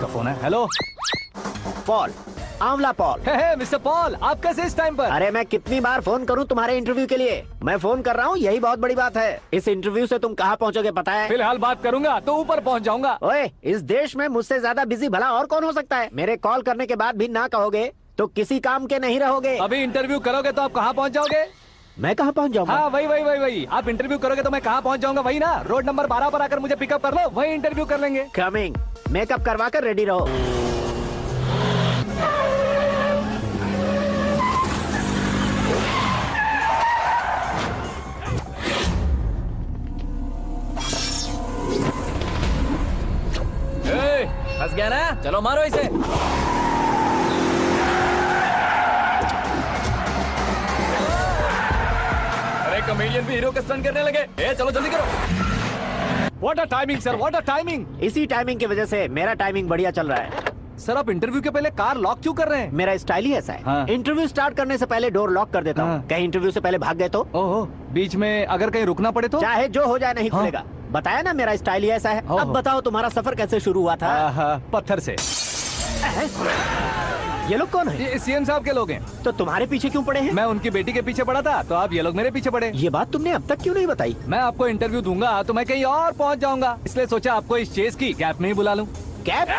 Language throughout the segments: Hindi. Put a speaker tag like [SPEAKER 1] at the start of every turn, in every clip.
[SPEAKER 1] किसका फोन है? हेलो
[SPEAKER 2] पॉल, आंवला पॉल।
[SPEAKER 1] हे मिस्टर पॉल, आप कैसे इस टाइम पर?
[SPEAKER 2] अरे मैं कितनी बार फोन करूं तुम्हारे इंटरव्यू के लिए? मैं फोन कर रहा हूं, यही बहुत बड़ी बात है। इस इंटरव्यू से तुम कहां पहुंचोगे पता है?
[SPEAKER 1] फिलहाल बात करूंगा तो ऊपर पहुंच जाऊंगा।
[SPEAKER 2] ओए, इस देश में मुझसे ज्यादा बिजी भला और कौन हो सकता है? मेरे कॉल करने के बाद भी ना कहोगे तो किसी काम के नहीं रहोगे।
[SPEAKER 1] अभी इंटरव्यू करोगे तो आप कहाँ पहुँच जाओगे?
[SPEAKER 2] मैं कहां पहुंच जाऊंगा?
[SPEAKER 1] हाँ वही। आप इंटरव्यू करोगे तो मैं कहाँ पहुँच जाऊंगा? वही ना, रोड नंबर 12 पर आकर मुझे पिकअप कर लो, वही इंटरव्यू कर लेंगे।
[SPEAKER 2] कमिंग। मेकअप करवा कर रेडी रहो।
[SPEAKER 1] फंस गया ना, चलो मारो इसे। अरे कॉमेडियन भी हीरो के स्टंट करने लगे। चलो जल्दी करो। What a timing sir, what a timing.
[SPEAKER 2] इसी टाइमिंग की वजह से मेरा टाइमिंग बढ़िया चल रहा है।
[SPEAKER 1] सर आप इंटरव्यू के पहले कार लॉक क्यों कर रहे हैं?
[SPEAKER 2] मेरा स्टाइल ही ऐसा है।
[SPEAKER 1] हाँ।
[SPEAKER 2] इंटरव्यू स्टार्ट करने से पहले डोर लॉक कर देता हूँ।
[SPEAKER 1] हाँ।
[SPEAKER 2] कहीं इंटरव्यू से पहले भाग गए तो?
[SPEAKER 1] ओहो, बीच में अगर कहीं रुकना पड़े तो?
[SPEAKER 2] चाहे जो हो जाए नहीं
[SPEAKER 1] हाँ।
[SPEAKER 2] खुलेगा। बताया ना मेरा स्टाइल ही ऐसा है।
[SPEAKER 1] ओहो।
[SPEAKER 2] अब बताओ तुम्हारा सफर कैसे शुरू हुआ था?
[SPEAKER 1] पत्थर से।
[SPEAKER 2] ये लोग कौन है?
[SPEAKER 1] ये सीएम साहब के लोग हैं।
[SPEAKER 2] तो तुम्हारे पीछे क्यों पड़े हैं?
[SPEAKER 1] मैं उनकी बेटी के पीछे पड़ा था तो आप ये लोग मेरे पीछे पड़े।
[SPEAKER 2] ये बात तुमने अब तक क्यों नहीं बताई?
[SPEAKER 1] मैं आपको इंटरव्यू दूंगा तो मैं कहीं और पहुंच जाऊंगा, इसलिए सोचा आपको इस चेस की कैप में ही बुला लूं।
[SPEAKER 2] कैब में?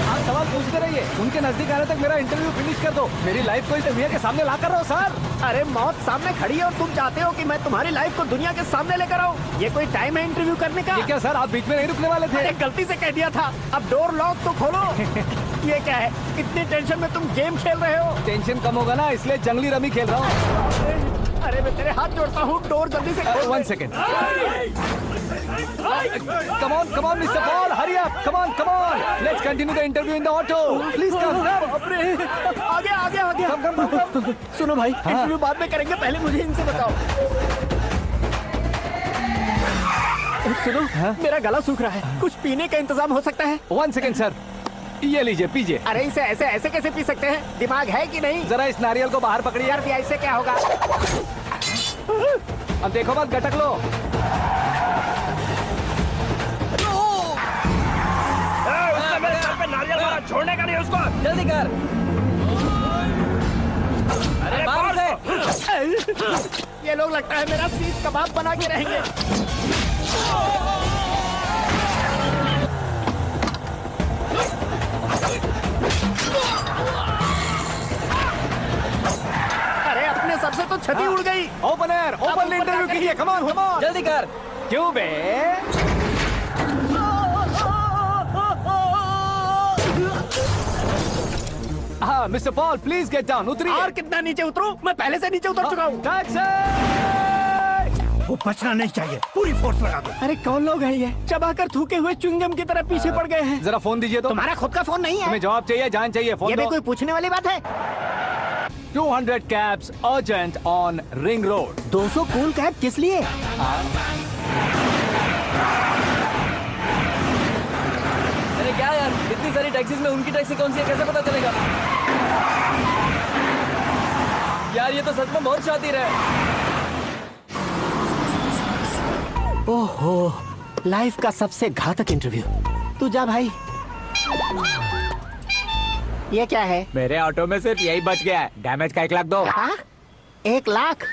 [SPEAKER 1] आप सवाल पूछते रहिए, उनके नजदीक आने तक मेरा इंटरव्यू फिनिश कर दो। मेरी लाइफ को इस दुनिया के सामने ला कर रहो सर।
[SPEAKER 2] अरे मौत सामने खड़ी है और तुम चाहते हो कि मैं तुम्हारी लाइफ को दुनिया के सामने लेकर आऊं? ये कोई टाइम है इंटरव्यू करने का?
[SPEAKER 1] ये क्या सर, आप बीच में नहीं रुकने वाले थे?
[SPEAKER 2] अरे गलती से कह दिया था। अब डोर लॉक तो खोलो। ये क्या है? इतनी टेंशन में तुम गेम खेल रहे हो?
[SPEAKER 1] टेंशन कम होगा ना, इसलिए जंगली रमी खेल रहा हूँ।
[SPEAKER 2] अरे मैं तेरे हाथ जोड़ता हूँ, डोर जल्दी से खोल।
[SPEAKER 1] 1 second. Come on, Mr. Paul, hurry up. Come on. Let's continue the interview in the auto. Please come.
[SPEAKER 2] आगे।
[SPEAKER 1] Come.
[SPEAKER 2] सुनो भाई, इंटरव्यू बाद में करेंगे, पहले मुझे इनसे बताओ। सुनो, मेरा गला सूख रहा है, कुछ पीने का इंतजाम हो सकता है?
[SPEAKER 1] 1 सेकेंड सर, ये लीजिए पीजिए।
[SPEAKER 2] अरे इसे ऐसे कैसे पी सकते हैं? दिमाग है कि नहीं?
[SPEAKER 1] जरा इस नारियल को बाहर पकड़िए।
[SPEAKER 2] यार भी ऐसे क्या होगा?
[SPEAKER 1] अब देखो मत, गटक लो।
[SPEAKER 2] मेरे सर पे नारियल मारा, छोड़ने का नहीं उसको।
[SPEAKER 1] जल्दी कर। अरे मार उसे।
[SPEAKER 2] ये लोग लगता है मेरा सीख कबाब बना के रहेंगे। अरे अपने सबसे तो छठी उड़ गई।
[SPEAKER 1] ओपन एयर, ओपन इंटरव्यू कीजिए। कम ऑन जल्दी कर। क्यों बे? हाँ mister Paul, please get down. उतरिए।
[SPEAKER 2] और कितना नीचे उतरूं? मैं पहले से नीचे उतर चुका हूँ।
[SPEAKER 1] टैक्सी।
[SPEAKER 3] वो बचना नहीं चाहिए, पूरी फोर्स लगा दो।
[SPEAKER 2] अरे कौन लोग हैं ये? चबाकर थूके हुए च्युइंगम की तरह पीछे पड़ गए हैं।
[SPEAKER 1] जरा फोन दीजिए तो।
[SPEAKER 2] तुम्हारा खुद का फोन नहीं है?
[SPEAKER 1] तुम्हें जवाब चाहिए, जान चाहिए, फोन
[SPEAKER 2] ये भी
[SPEAKER 1] दो।
[SPEAKER 2] कोई पूछने वाली बात है?
[SPEAKER 1] 200 cabs urgent on Ring Road.
[SPEAKER 2] 200 cool cab किस लिए?
[SPEAKER 4] अरे क्या यार, इतनी सारी टैक्सीज में उनकी टैक्सी कौन सी है, कैसे पता चलेगा? यार ये तो सच में बहुत शातिर है।
[SPEAKER 2] ओहो, लाइफ का सबसे घातक इंटरव्यू। तू जा भाई। ये क्या है?
[SPEAKER 1] मेरे ऑटो में सिर्फ यही बच गया है। डैमेज का 1 लाख दो।
[SPEAKER 2] 1 लाख?